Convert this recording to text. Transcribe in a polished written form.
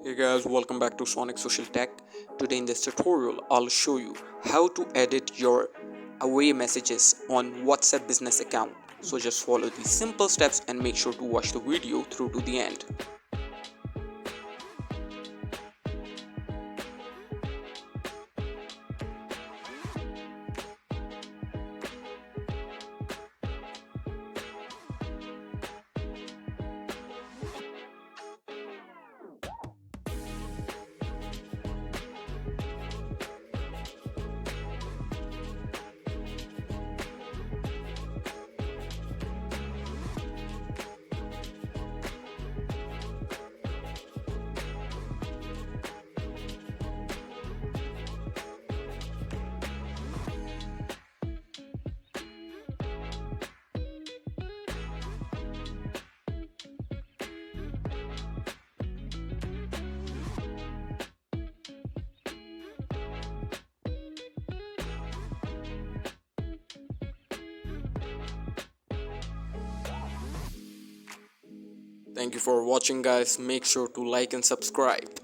Hey guys, welcome back to Sonic Social Tech. Today in this tutorial, I'll show you how to edit your away messages on WhatsApp business account. So just follow these simple steps and make sure to watch the video through to the end. Thank you for watching guys. Make sure to like and subscribe.